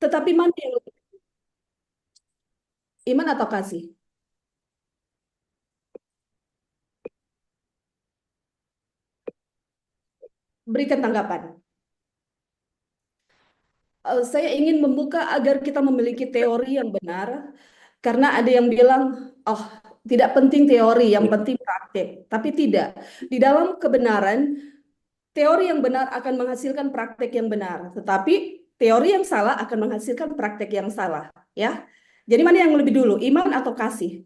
Tetapi mana yang lebih, iman atau kasih? Berikan tanggapan. Saya ingin membuka agar kita memiliki teori yang benar, karena ada yang bilang, oh, tidak penting teori, yang penting praktek. Tapi tidak. Di dalam kebenaran, teori yang benar akan menghasilkan praktek yang benar, tetapi teori yang salah akan menghasilkan praktek yang salah, ya. Jadi mana yang lebih dulu, iman atau kasih?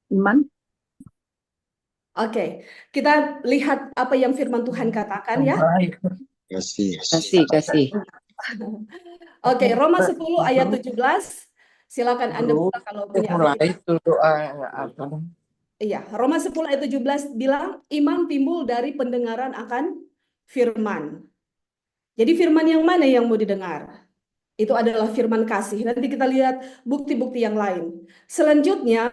Iman. Oke, kita lihat apa yang firman Tuhan katakan ya. Baik. Kasih. Kasih, kasih. Oke, Roma 10 ayat 17. Silakan Anda Dulu buka kalau punya mulai Alkitab. itu doa apa? Iya, Roma 10 ayat 17 bilang iman timbul dari pendengaran akan firman. Jadi firman yang mana yang mau didengar? Itu adalah firman kasih. Nanti kita lihat bukti-bukti yang lain. Selanjutnya,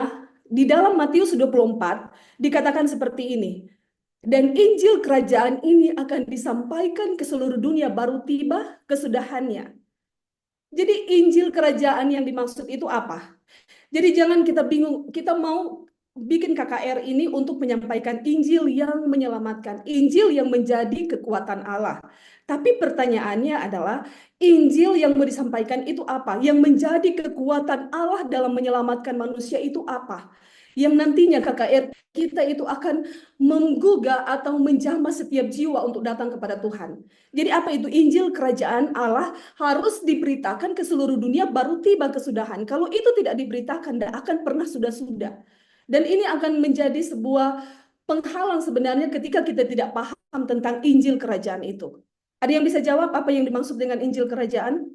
di dalam Matius 24 dikatakan seperti ini. Dan Injil kerajaan ini akan disampaikan ke seluruh dunia baru tiba kesudahannya. Jadi Injil kerajaan yang dimaksud itu apa? Jadi jangan kita bingung, kita mau bikin KKR ini untuk menyampaikan Injil yang menyelamatkan, Injil yang menjadi kekuatan Allah. Tapi pertanyaannya adalah, Injil yang mau disampaikan itu apa? Yang menjadi kekuatan Allah dalam menyelamatkan manusia itu apa? Yang nantinya KKR kita itu akan menggugah atau menjamah setiap jiwa untuk datang kepada Tuhan. Jadi apa itu Injil kerajaan Allah? Harus diberitakan ke seluruh dunia baru tiba kesudahan. Kalau itu tidak diberitakan, tidak akan pernah sudah-sudah. Dan ini akan menjadi sebuah penghalang sebenarnya ketika kita tidak paham tentang Injil kerajaan itu. Ada yang bisa jawab apa yang dimaksud dengan Injil kerajaan?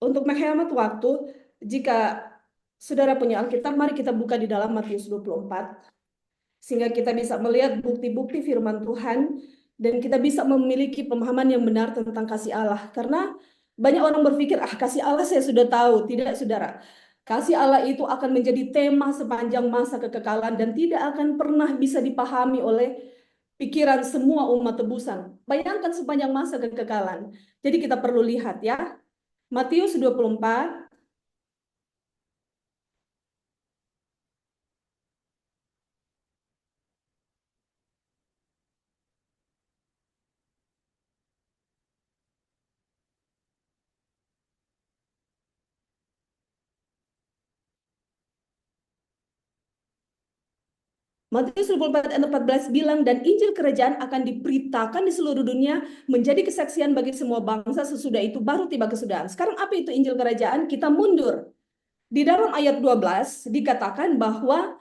Untuk menghemat waktu, jika saudara punya Alkitab, mari kita buka di dalam Matius 24. Sehingga kita bisa melihat bukti-bukti firman Tuhan dan kita bisa memiliki pemahaman yang benar tentang kasih Allah. Karena banyak orang berpikir, ah kasih Allah saya sudah tahu. Tidak, saudara. Kasih Allah itu akan menjadi tema sepanjang masa kekekalan dan tidak akan pernah bisa dipahami oleh pikiran semua umat tebusan. Bayangkan sepanjang masa kekekalan. Jadi kita perlu lihat ya. Matius 24. Matius 24 ayat 14 bilang, dan Injil kerajaan akan diberitakan di seluruh dunia menjadi kesaksian bagi semua bangsa, sesudah itu baru tiba kesudahan. Sekarang apa itu Injil kerajaan? Kita mundur. Di dalam ayat 12 dikatakan bahwa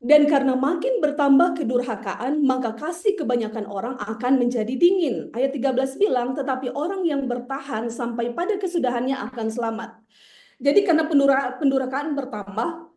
dan karena makin bertambah kedurhakaan, maka kasih kebanyakan orang akan menjadi dingin. Ayat 13 bilang, tetapi orang yang bertahan sampai pada kesudahannya akan selamat. Jadi karena pendurhakaan bertambah,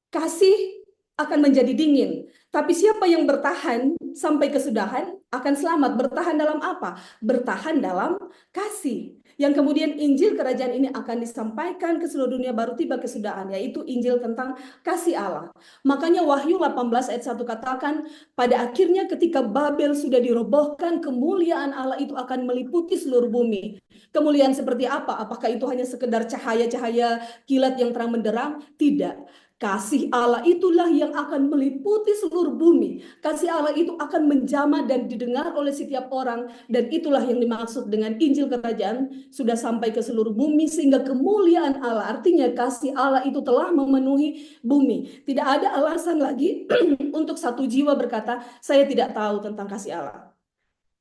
kasih akan menjadi dingin. Tapi siapa yang bertahan sampai kesudahan akan selamat. Bertahan dalam apa? Bertahan dalam kasih. Yang kemudian Injil kerajaan ini akan disampaikan ke seluruh dunia baru tiba kesudahan, yaitu Injil tentang kasih Allah. Makanya Wahyu 18 ayat 1 katakan, pada akhirnya ketika Babel sudah dirobohkan, kemuliaan Allah itu akan meliputi seluruh bumi. Kemuliaan seperti apa? Apakah itu hanya sekedar cahaya-cahaya kilat yang terang benderang? Tidak. Kasih Allah itulah yang akan meliputi seluruh bumi. Kasih Allah itu akan menjamah dan didengar oleh setiap orang. Dan itulah yang dimaksud dengan Injil kerajaan sudah sampai ke seluruh bumi. Sehingga kemuliaan Allah, artinya kasih Allah itu telah memenuhi bumi. Tidak ada alasan lagi untuk satu jiwa berkata, saya tidak tahu tentang kasih Allah.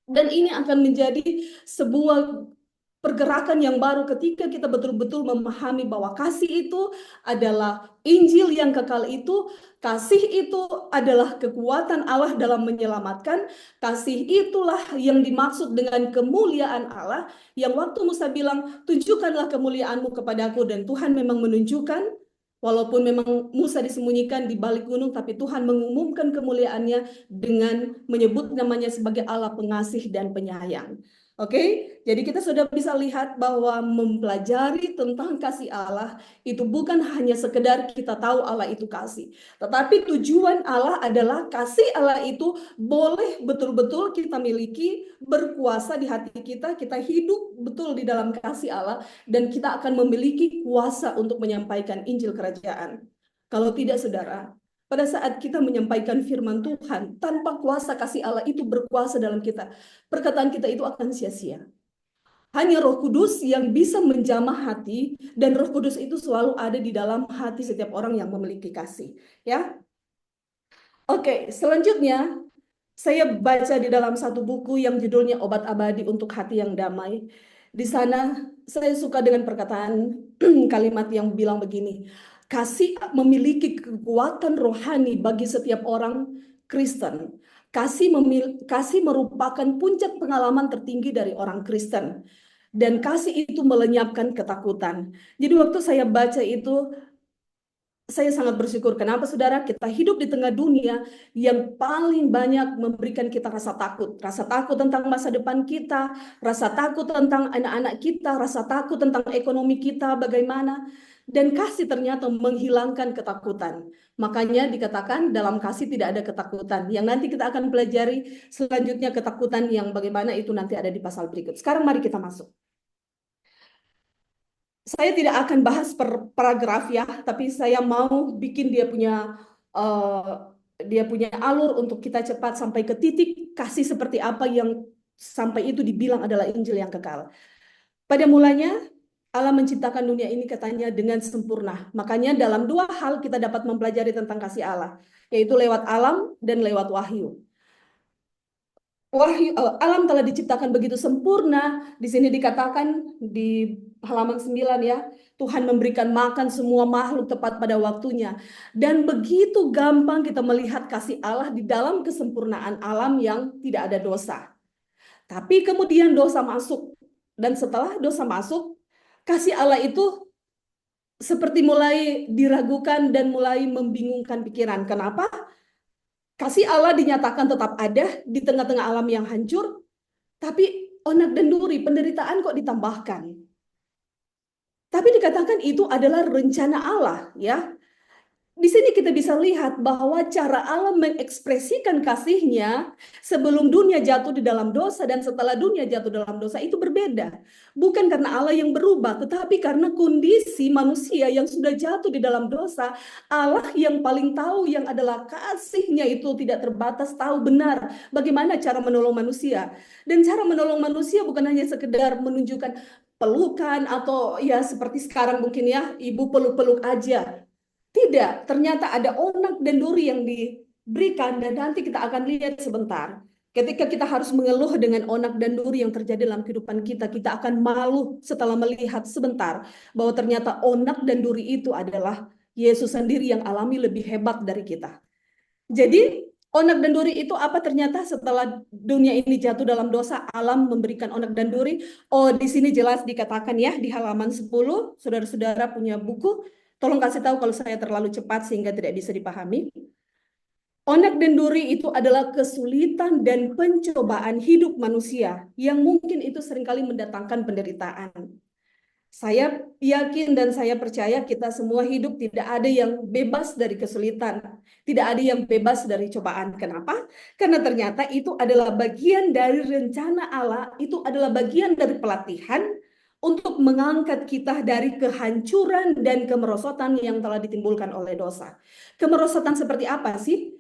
Dan ini akan menjadi sebuah pergerakan yang baru ketika kita betul-betul memahami bahwa kasih itu adalah Injil yang kekal itu, kasih itu adalah kekuatan Allah dalam menyelamatkan, kasih itulah yang dimaksud dengan kemuliaan Allah, yang waktu Musa bilang, tunjukkanlah kemuliaanmu kepadaku, dan Tuhan memang menunjukkan, walaupun memang Musa disembunyikan di balik gunung, tapi Tuhan mengumumkan kemuliaannya dengan menyebut namanya sebagai Allah pengasih dan penyayang. Oke, jadi kita sudah bisa lihat bahwa mempelajari tentang kasih Allah itu bukan hanya sekedar kita tahu Allah itu kasih, tetapi tujuan Allah adalah kasih Allah itu boleh betul-betul kita miliki, berkuasa di hati kita, kita hidup betul di dalam kasih Allah, dan kita akan memiliki kuasa untuk menyampaikan Injil Kerajaan. Kalau tidak, saudara, pada saat kita menyampaikan firman Tuhan, tanpa kuasa kasih Allah itu berkuasa dalam kita, perkataan kita itu akan sia-sia. Hanya Roh Kudus yang bisa menjamah hati, dan Roh Kudus itu selalu ada di dalam hati setiap orang yang memiliki kasih. Ya, oke. Selanjutnya saya baca di dalam satu buku yang judulnya Obat Abadi untuk Hati yang Damai. Di sana saya suka dengan perkataan kalimat yang bilang begini: kasih memiliki kekuatan rohani bagi setiap orang Kristen. Kasih merupakan puncak pengalaman tertinggi dari orang Kristen. Dan kasih itu melenyapkan ketakutan. Jadi waktu saya baca itu, saya sangat bersyukur. Kenapa, saudara? Kita hidup di tengah dunia yang paling banyak memberikan kita rasa takut. Rasa takut tentang masa depan kita, rasa takut tentang anak-anak kita, rasa takut tentang ekonomi kita, bagaimana. Dan kasih ternyata menghilangkan ketakutan. Makanya dikatakan dalam kasih tidak ada ketakutan. Yang nanti kita akan pelajari selanjutnya, ketakutan yang bagaimana itu nanti ada di pasal berikut. Sekarang mari kita masuk. Saya tidak akan bahas per paragraf ya, tapi saya mau bikin dia punya alur untuk kita cepat sampai ke titik kasih seperti apa yang sampai itu dibilang adalah Injil yang kekal. Pada mulanya Allah menciptakan dunia ini katanya dengan sempurna. Makanya dalam dua hal kita dapat mempelajari tentang kasih Allah, yaitu lewat alam dan lewat wahyu. Alam telah diciptakan begitu sempurna. Di sini dikatakan di halaman 9 ya, Tuhan memberikan makan semua makhluk tepat pada waktunya. Dan begitu gampang kita melihat kasih Allah di dalam kesempurnaan alam yang tidak ada dosa. Tapi kemudian dosa masuk. Dan setelah dosa masuk, kasih Allah itu seperti mulai diragukan dan mulai membingungkan pikiran. Kenapa? Kasih Allah dinyatakan tetap ada di tengah-tengah alam yang hancur, tapi onak dan duri, penderitaan kok ditambahkan. Tapi dikatakan itu adalah rencana Allah, ya. Di sini kita bisa lihat bahwa cara Allah mengekspresikan kasihnya sebelum dunia jatuh di dalam dosa dan setelah dunia jatuh dalam dosa itu berbeda. Bukan karena Allah yang berubah, tetapi karena kondisi manusia yang sudah jatuh di dalam dosa. Allah yang paling tahu, yang adalah kasihnya itu tidak terbatas, tahu benar bagaimana cara menolong manusia. Dan cara menolong manusia bukan hanya sekedar menunjukkan pelukan atau ya seperti sekarang mungkin ya, ibu peluk-peluk aja. Tidak, ternyata ada onak dan duri yang diberikan, dan nanti kita akan lihat sebentar. Ketika kita harus mengeluh dengan onak dan duri yang terjadi dalam kehidupan kita, kita akan malu setelah melihat sebentar bahwa ternyata onak dan duri itu adalah Yesus sendiri yang alami lebih hebat dari kita. Jadi onak dan duri itu apa? Ternyata setelah dunia ini jatuh dalam dosa, alam memberikan onak dan duri. Oh, di sini jelas dikatakan ya di halaman 10, saudara-saudara punya buku. Tolong kasih tahu kalau saya terlalu cepat sehingga tidak bisa dipahami. Onak dan duri itu adalah kesulitan dan pencobaan hidup manusia yang mungkin itu seringkali mendatangkan penderitaan. Saya yakin dan saya percaya kita semua hidup tidak ada yang bebas dari kesulitan, tidak ada yang bebas dari cobaan. Kenapa? Karena ternyata itu adalah bagian dari rencana Allah, itu adalah bagian dari pelatihan untuk mengangkat kita dari kehancuran dan kemerosotan yang telah ditimbulkan oleh dosa. Kemerosotan seperti apa sih?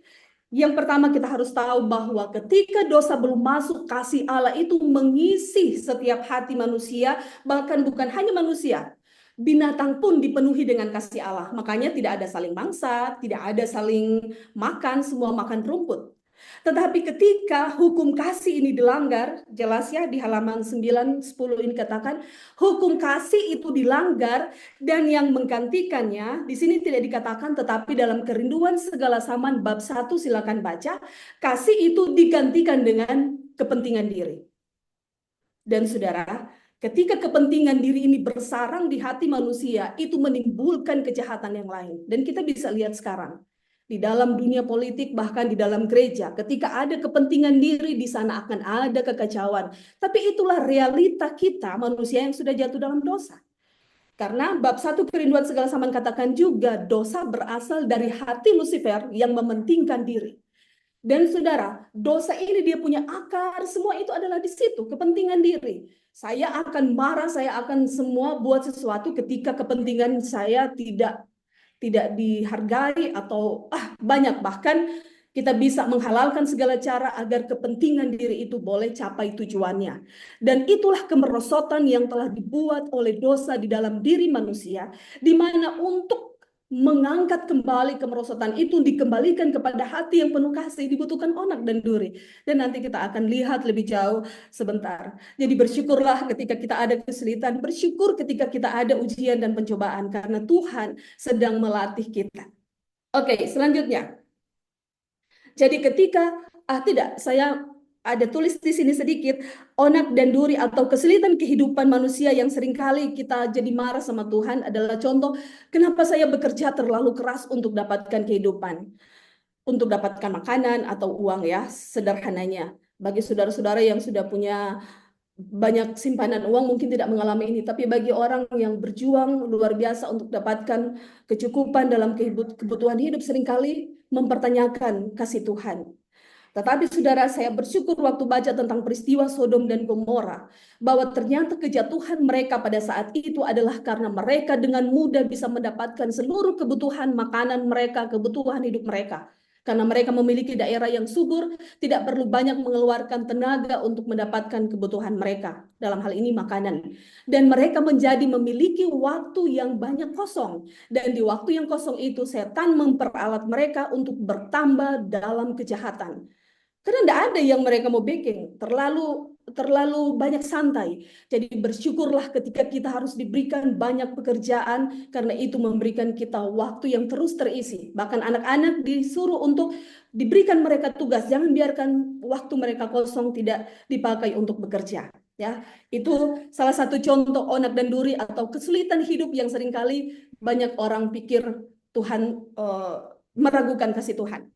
Yang pertama kita harus tahu bahwa ketika dosa belum masuk, kasih Allah itu mengisi setiap hati manusia, bahkan bukan hanya manusia, binatang pun dipenuhi dengan kasih Allah. Makanya tidak ada saling mangsa, tidak ada saling makan, semua makan rumput. Tetapi ketika hukum kasih ini dilanggar, jelas ya di halaman 9, 10 ini katakan, hukum kasih itu dilanggar dan yang menggantikannya, di sini tidak dikatakan, tetapi dalam Kerinduan Segala Zaman bab 1 silakan baca, kasih itu digantikan dengan kepentingan diri. Dan saudara, ketika kepentingan diri ini bersarang di hati manusia, itu menimbulkan kejahatan yang lain. Dan kita bisa lihat sekarang. di dalam dunia politik, bahkan di dalam gereja. Ketika ada kepentingan diri, di sana akan ada kekacauan. Tapi itulah realita kita, manusia yang sudah jatuh dalam dosa. Karena bab 1 kerinduan segala zaman katakan juga dosa berasal dari hati Lucifer yang mementingkan diri. Dan saudara, dosa ini dia punya akar, semua itu adalah di situ, kepentingan diri. Saya akan marah, saya akan semua buat sesuatu ketika kepentingan saya tidak dihargai atau banyak, bahkan kita bisa menghalalkan segala cara agar kepentingan diri itu boleh capai tujuannya. Dan itulah kemerosotan yang telah dibuat oleh dosa di dalam diri manusia, di mana untuk mengangkat kembali kemerosotan itu dikembalikan kepada hati yang penuh kasih dibutuhkan onak dan duri. Dan nanti kita akan lihat lebih jauh sebentar. Jadi bersyukurlah ketika kita ada kesulitan, bersyukur ketika kita ada ujian dan pencobaan karena Tuhan sedang melatih kita. Oke, selanjutnya. Jadi ketika tidak, saya ada tulis di sini sedikit, onak dan duri atau kesulitan kehidupan manusia yang seringkali kita jadi marah sama Tuhan adalah contoh kenapa saya bekerja terlalu keras untuk dapatkan kehidupan, untuk dapatkan makanan atau uang ya, sederhananya. Bagi saudara-saudara yang sudah punya banyak simpanan uang mungkin tidak mengalami ini, tapi bagi orang yang berjuang luar biasa untuk dapatkan kecukupan dalam kebutuhan hidup seringkali mempertanyakan kasih Tuhan. Tetapi saudara, saya bersyukur waktu baca tentang peristiwa Sodom dan Gomora, bahwa ternyata kejatuhan mereka pada saat itu adalah karena mereka dengan mudah bisa mendapatkan seluruh kebutuhan makanan mereka, kebutuhan hidup mereka. Karena mereka memiliki daerah yang subur, tidak perlu banyak mengeluarkan tenaga untuk mendapatkan kebutuhan mereka. Dalam hal ini makanan. Dan mereka menjadi memiliki waktu yang banyak kosong. Dan di waktu yang kosong itu setan memperalat mereka untuk bertambah dalam kejahatan. Karena tidak ada yang mereka mau bikin, terlalu banyak santai. Jadi bersyukurlah ketika kita harus diberikan banyak pekerjaan, karena itu memberikan kita waktu yang terus terisi. Bahkan anak-anak disuruh untuk diberikan mereka tugas, jangan biarkan waktu mereka kosong tidak dipakai untuk bekerja. Ya, itu salah satu contoh onak dan duri atau kesulitan hidup yang seringkali banyak orang pikir Tuhan meragukan kasih Tuhan.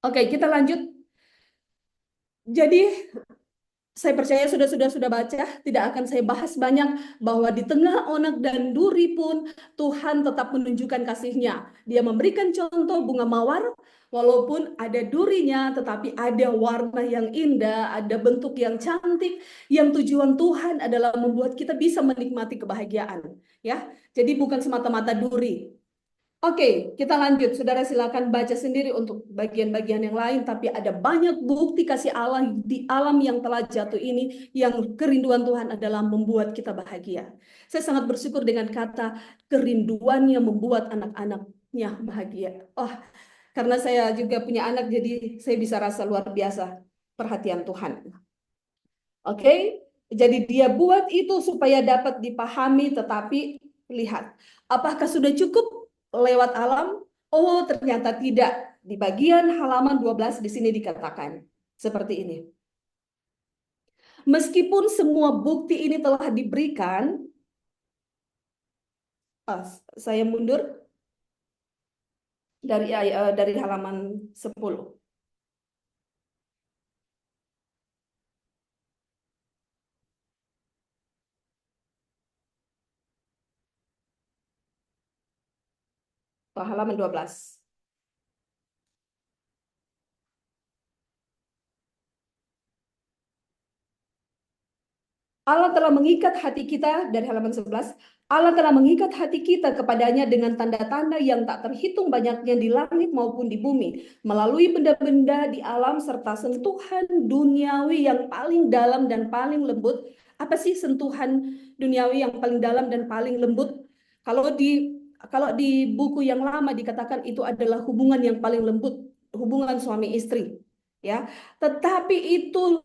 Oke, kita lanjut. Jadi saya percaya sudah baca, tidak akan saya bahas banyak bahwa di tengah onak dan duri pun Tuhan tetap menunjukkan kasih-Nya. Dia memberikan contoh bunga mawar, walaupun ada durinya, tetapi ada warna yang indah, ada bentuk yang cantik, yang tujuan Tuhan adalah membuat kita bisa menikmati kebahagiaan. Ya, jadi bukan semata-mata duri. Oke, kita lanjut. Saudara silakan baca sendiri untuk bagian-bagian yang lain, tapi ada banyak bukti kasih Allah di alam yang telah jatuh ini, yang kerinduan Tuhan adalah membuat kita bahagia. Saya sangat bersyukur dengan kata kerinduannya membuat anak-anaknya bahagia. Oh, karena saya juga punya anak, jadi saya bisa rasa luar biasa perhatian Tuhan. Oke, jadi dia buat itu supaya dapat dipahami, tetapi lihat, apakah sudah cukup lewat alam? Oh, ternyata tidak. Di bagian halaman 12 di sini dikatakan seperti ini. Meskipun semua bukti ini telah diberikan, saya mundur dari halaman 10. Halaman 12. Allah telah mengikat hati kita, dari halaman 11, Allah telah mengikat hati kita kepadanya dengan tanda-tanda yang tak terhitung banyaknya di langit maupun di bumi, melalui benda-benda di alam serta sentuhan duniawi yang paling dalam dan paling lembut. Apa sih sentuhan duniawi yang paling dalam dan paling lembut? Kalau di buku yang lama dikatakan itu adalah hubungan yang paling lembut, hubungan suami istri. Ya, tetapi itu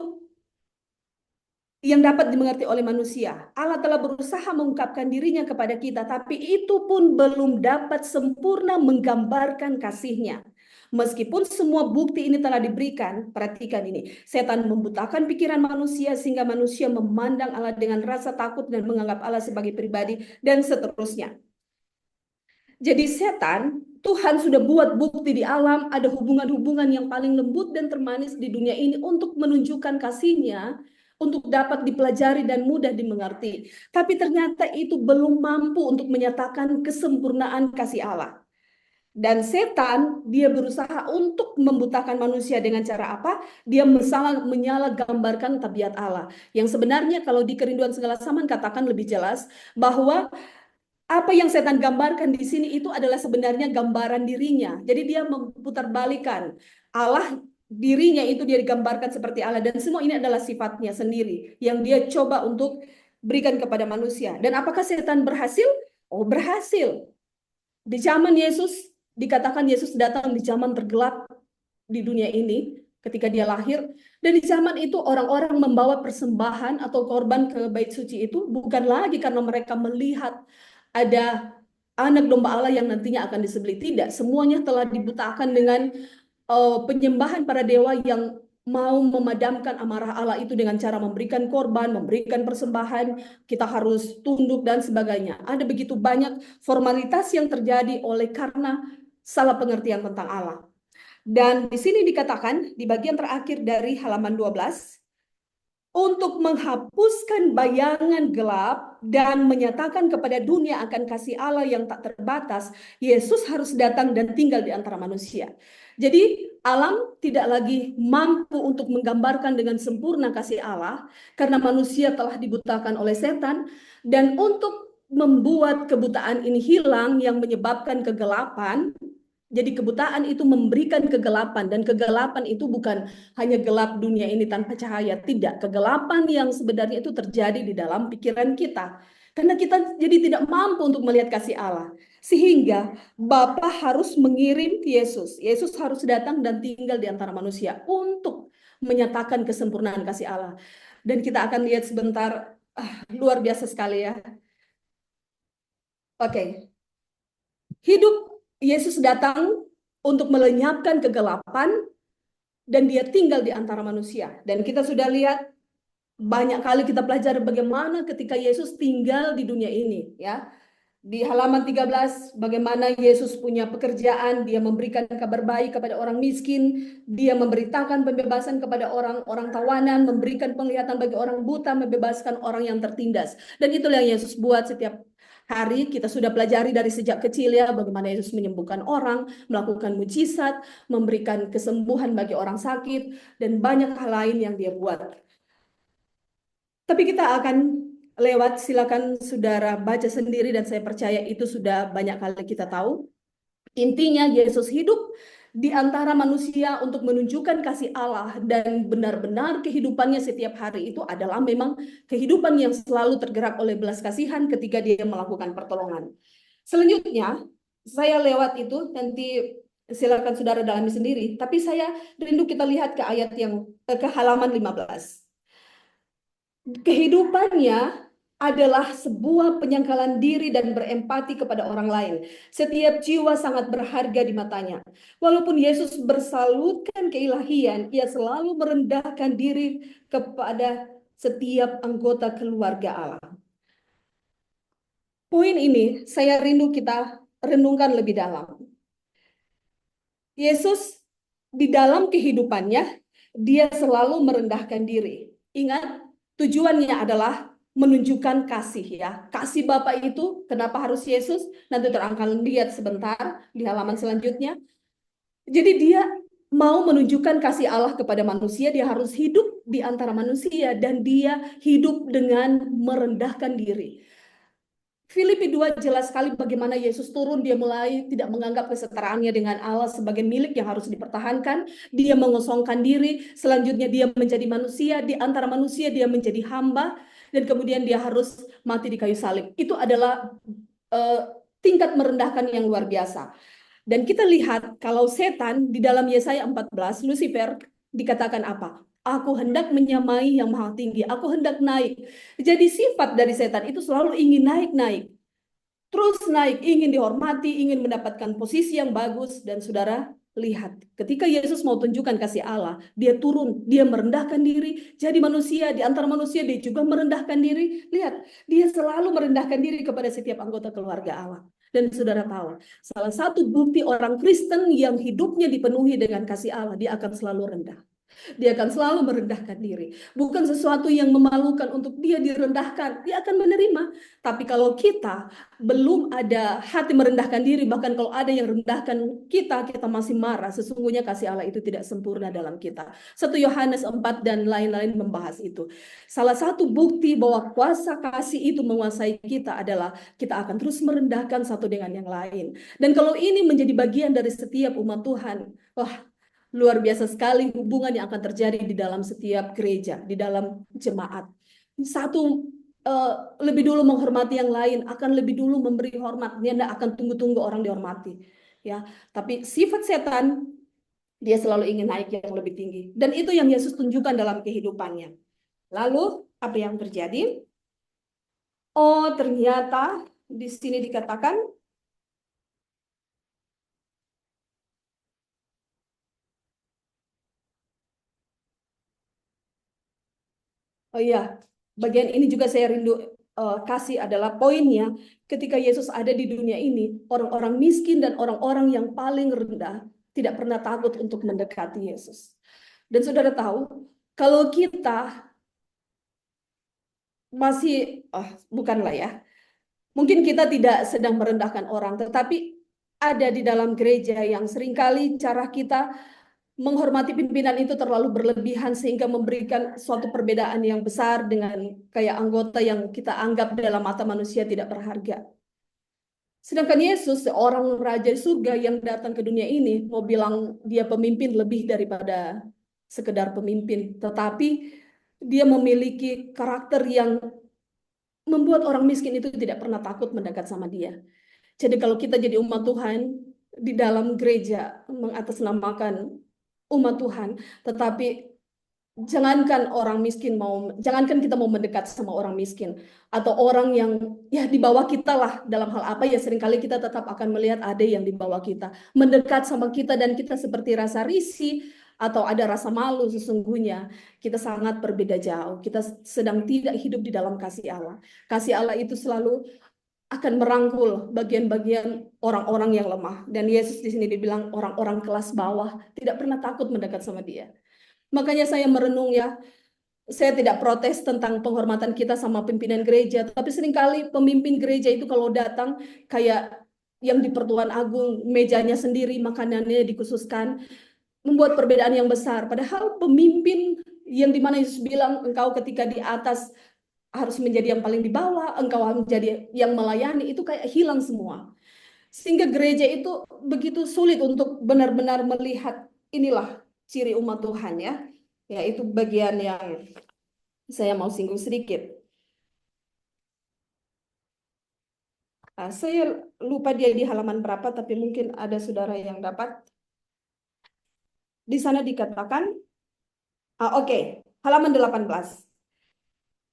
yang dapat dimengerti oleh manusia. Allah telah berusaha mengungkapkan dirinya kepada kita, tapi itu pun belum dapat sempurna menggambarkan kasih-Nya. Meskipun semua bukti ini telah diberikan, perhatikan ini, setan membutakan pikiran manusia sehingga manusia memandang Allah dengan rasa takut dan menganggap Allah sebagai pribadi dan seterusnya. Jadi setan, Tuhan sudah buat bukti di alam, ada hubungan-hubungan yang paling lembut dan termanis di dunia ini untuk menunjukkan kasihnya, untuk dapat dipelajari dan mudah dimengerti. Tapi ternyata itu belum mampu untuk menyatakan kesempurnaan kasih Allah. Dan setan, dia berusaha untuk membutakan manusia dengan cara apa? Dia menyala-gambarkan tabiat Allah. Yang sebenarnya kalau di Kerinduan Segala Zaman katakan lebih jelas bahwa apa yang setan gambarkan di sini itu adalah sebenarnya gambaran dirinya. Jadi dia memutarbalikan Allah, dirinya itu dia digambarkan seperti Allah, dan semua ini adalah sifatnya sendiri yang dia coba untuk berikan kepada manusia. Dan apakah setan berhasil? Oh, berhasil. Di zaman Yesus, dikatakan Yesus datang di zaman tergelap di dunia ini ketika dia lahir. Dan di zaman itu orang-orang membawa persembahan atau korban ke bait suci itu bukan lagi karena mereka melihat ada anak domba Allah yang nantinya akan disembelih. Tidak, semuanya telah dibutakan dengan penyembahan para dewa yang mau memadamkan amarah Allah itu dengan cara memberikan korban, memberikan persembahan, kita harus tunduk dan sebagainya. Ada begitu banyak formalitas yang terjadi oleh karena salah pengertian tentang Allah. Dan di sini dikatakan di bagian terakhir dari halaman 12, untuk menghapuskan bayangan gelap dan menyatakan kepada dunia akan kasih Allah yang tak terbatas, Yesus harus datang dan tinggal di antara manusia. Jadi alam tidak lagi mampu untuk menggambarkan dengan sempurna kasih Allah karena manusia telah dibutakan oleh setan, dan untuk membuat kebutaan ini hilang yang menyebabkan kegelapan. Jadi kebutaan itu memberikan kegelapan, dan kegelapan itu bukan hanya gelap dunia ini tanpa cahaya, tidak. Kegelapan yang sebenarnya itu terjadi di dalam pikiran kita. Karena kita jadi tidak mampu untuk melihat kasih Allah. Sehingga Bapa harus mengirim Yesus. Yesus harus datang dan tinggal di antara manusia untuk menyatakan kesempurnaan kasih Allah. Dan kita akan lihat sebentar, luar biasa sekali ya. Oke. Hidup Yesus datang untuk melenyapkan kegelapan dan dia tinggal di antara manusia. Dan kita sudah lihat banyak kali kita pelajari bagaimana ketika Yesus tinggal di dunia ini, ya. Di halaman 13, bagaimana Yesus punya pekerjaan, dia memberikan kabar baik kepada orang miskin, dia memberitakan pembebasan kepada orang-orang tawanan, memberikan penglihatan bagi orang buta, membebaskan orang yang tertindas. Dan itulah yang Yesus buat setiap hari. Kita sudah pelajari dari sejak kecil ya, bagaimana Yesus menyembuhkan orang, melakukan mujizat, memberikan kesembuhan bagi orang sakit, dan banyak hal lain yang dia buat. Tapi kita akan lewat, silakan saudara baca sendiri, dan saya percaya itu sudah banyak kali kita tahu. Intinya Yesus hidup di antara manusia untuk menunjukkan kasih Allah, dan benar-benar kehidupannya setiap hari itu adalah memang kehidupan yang selalu tergerak oleh belas kasihan ketika dia melakukan pertolongan. Selanjutnya, saya lewat itu, nanti silakan saudara dalami sendiri, tapi saya rindu kita lihat ke ayat yang ke halaman 15. Kehidupannya adalah sebuah penyangkalan diri dan berempati kepada orang lain. Setiap jiwa sangat berharga di matanya. Walaupun Yesus bersalutkan keilahian, ia selalu merendahkan diri kepada setiap anggota keluarga Allah. Poin ini saya rindu kita renungkan lebih dalam. Yesus di dalam kehidupannya, dia selalu merendahkan diri. Ingat, tujuannya adalah menunjukkan kasih ya. Kasih Bapa itu kenapa harus Yesus? Nanti terangkan lihat sebentar di halaman selanjutnya. Jadi dia mau menunjukkan kasih Allah kepada manusia, dia harus hidup di antara manusia, dan dia hidup dengan merendahkan diri. Filipi 2 jelas sekali bagaimana Yesus turun, dia mulai tidak menganggap kesetaraannya dengan Allah sebagai milik yang harus dipertahankan. Dia mengosongkan diri, selanjutnya dia menjadi manusia, di antara manusia dia menjadi hamba, dan kemudian dia harus mati di kayu salib. Itu adalah tingkat merendahkan yang luar biasa. Dan kita lihat kalau setan di dalam Yesaya 14, Lucifer dikatakan apa? Aku hendak menyamai yang maha tinggi, aku hendak naik. Jadi sifat dari setan itu selalu ingin naik-naik. Terus naik, ingin dihormati, ingin mendapatkan posisi yang bagus. Dan saudara, lihat, ketika Yesus mau tunjukkan kasih Allah, dia turun, dia merendahkan diri, jadi manusia, di antara manusia dia juga merendahkan diri. Lihat, dia selalu merendahkan diri kepada setiap anggota keluarga Allah. Dan saudara tahu, salah satu bukti orang Kristen yang hidupnya dipenuhi dengan kasih Allah, dia akan selalu rendah. Dia akan selalu merendahkan diri. Bukan sesuatu yang memalukan untuk dia direndahkan. Dia akan menerima. Tapi kalau kita belum ada hati merendahkan diri, bahkan kalau ada yang rendahkan kita, kita masih marah. Sesungguhnya kasih Allah itu tidak sempurna dalam kita. 1 Yohanes 4 dan lain-lain membahas itu. Salah satu bukti bahwa kuasa kasih itu menguasai kita adalah kita akan terus merendahkan satu dengan yang lain. Dan kalau ini menjadi bagian dari setiap umat Tuhan, wah, luar biasa sekali hubungan yang akan terjadi di dalam setiap gereja, di dalam jemaat. Satu lebih dulu menghormati yang lain, akan lebih dulu memberi hormat. Dia tidak akan tunggu-tunggu orang dihormati. Ya, tapi sifat setan dia selalu ingin naik yang lebih tinggi. Dan itu yang Yesus tunjukkan dalam kehidupannya. Lalu apa yang terjadi? Oh, ternyata di sini dikatakan oh iya, bagian ini juga saya rindu kasih adalah poinnya ketika Yesus ada di dunia ini, orang-orang miskin dan orang-orang yang paling rendah tidak pernah takut untuk mendekati Yesus. Dan saudara tahu, kalau kita masih, bukanlah ya, mungkin kita tidak sedang merendahkan orang, tetapi ada di dalam gereja yang seringkali cara kita menghormati pimpinan itu terlalu berlebihan sehingga memberikan suatu perbedaan yang besar dengan kayak anggota yang kita anggap dalam mata manusia tidak berharga. Sedangkan Yesus, seorang raja surga yang datang ke dunia ini, mau bilang dia pemimpin lebih daripada sekedar pemimpin, tetapi dia memiliki karakter yang membuat orang miskin itu tidak pernah takut mendekat sama dia. Jadi kalau kita jadi umat Tuhan di dalam gereja mengatasnamakan umat Tuhan, tetapi jangankan kita mau mendekat sama orang miskin atau orang yang ya di bawah kita lah dalam hal apa ya, seringkali kita tetap akan melihat ada yang di bawah kita mendekat sama kita dan kita seperti rasa risih atau ada rasa malu. Sesungguhnya kita sangat berbeda jauh. Kita sedang tidak hidup di dalam kasih Allah. Kasih Allah itu selalu akan merangkul bagian-bagian orang-orang yang lemah. Dan Yesus di sini dibilang orang-orang kelas bawah tidak pernah takut mendekat sama dia. Makanya saya merenung ya, saya tidak protes tentang penghormatan kita sama pimpinan gereja, tapi seringkali pemimpin gereja itu kalau datang kayak yang di Pertuan Agung, mejanya sendiri, makanannya dikhususkan, membuat perbedaan yang besar. Padahal pemimpin yang dimana Yesus bilang engkau ketika di atas harus menjadi yang paling di bawah, engkau harus menjadi yang melayani, itu kayak hilang semua. Sehingga gereja itu begitu sulit untuk benar-benar melihat inilah ciri umat Tuhan ya. Ya, itu bagian yang saya mau singgung sedikit. Saya lupa dia di halaman berapa, tapi mungkin ada saudara yang dapat. Di sana dikatakan, oke, halaman 18.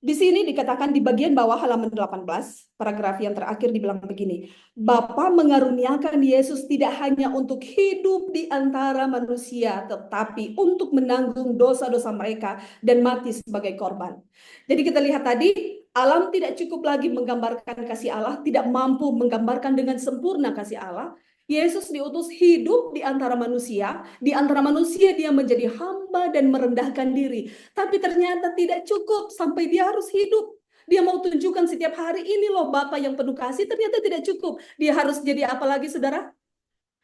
Di sini dikatakan di bagian bawah halaman 18, paragraf yang terakhir dibilang begini. Bapa mengaruniakan Yesus tidak hanya untuk hidup di antara manusia, tetapi untuk menanggung dosa-dosa mereka dan mati sebagai korban. Jadi kita lihat tadi, alam tidak cukup lagi menggambarkan kasih Allah, tidak mampu menggambarkan dengan sempurna kasih Allah. Yesus diutus hidup di antara manusia dia menjadi hamba dan merendahkan diri. Tapi ternyata tidak cukup sampai dia harus hidup. Dia mau tunjukkan setiap hari ini loh Bapa yang penuh kasih, ternyata tidak cukup. Dia harus jadi apa lagi saudara?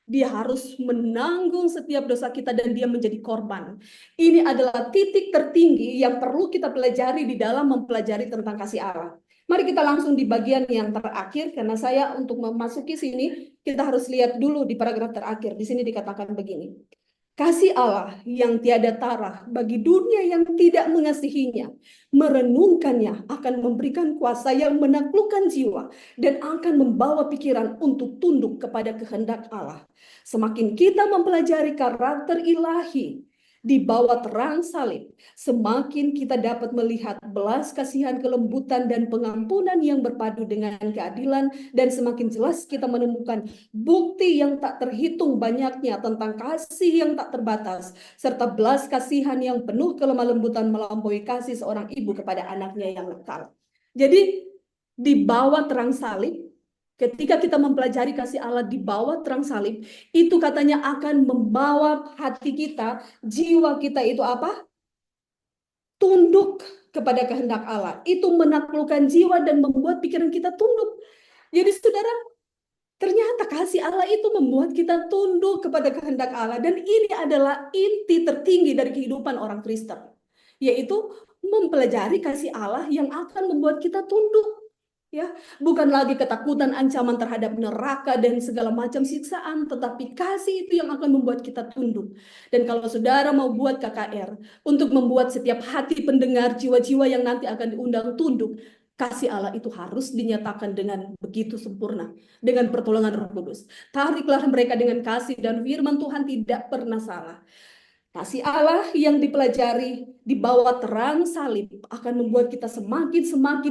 Dia harus menanggung setiap dosa kita dan dia menjadi korban. Ini adalah titik tertinggi yang perlu kita pelajari di dalam mempelajari tentang kasih Allah. Mari kita langsung di bagian yang terakhir, karena saya untuk memasuki sini, kita harus lihat dulu di paragraf terakhir. Di sini dikatakan begini. Kasih Allah yang tiada tara bagi dunia yang tidak mengasihinya, merenungkannya akan memberikan kuasa yang menaklukkan jiwa dan akan membawa pikiran untuk tunduk kepada kehendak Allah. Semakin kita mempelajari karakter ilahi di bawah terang salib, semakin kita dapat melihat belas kasihan, kelembutan, dan pengampunan yang berpadu dengan keadilan, dan semakin jelas kita menemukan bukti yang tak terhitung banyaknya tentang kasih yang tak terbatas, serta belas kasihan yang penuh kelemah lembutan melampaui kasih seorang ibu kepada anaknya yang nakal. Jadi di bawah terang salib, Ketika kita mempelajari kasih Allah di bawah terang salib, itu katanya akan membawa hati kita, jiwa kita itu apa? Tunduk kepada kehendak Allah. Itu menaklukkan jiwa dan membuat pikiran kita tunduk. Jadi saudara, ternyata kasih Allah itu membuat kita tunduk kepada kehendak Allah. Dan ini adalah inti tertinggi dari kehidupan orang Kristen. Yaitu mempelajari kasih Allah yang akan membuat kita tunduk. Ya, bukan lagi ketakutan, ancaman terhadap neraka dan segala macam siksaan, tetapi kasih itu yang akan membuat kita tunduk. Dan kalau saudara mau buat KKR untuk membuat setiap hati pendengar, jiwa-jiwa yang nanti akan diundang tunduk, kasih Allah itu harus dinyatakan dengan begitu sempurna, dengan pertolongan Roh Kudus. Tariklah mereka dengan kasih, dan firman Tuhan tidak pernah salah. Kasih Allah yang dipelajari di bawah terang salib akan membuat kita semakin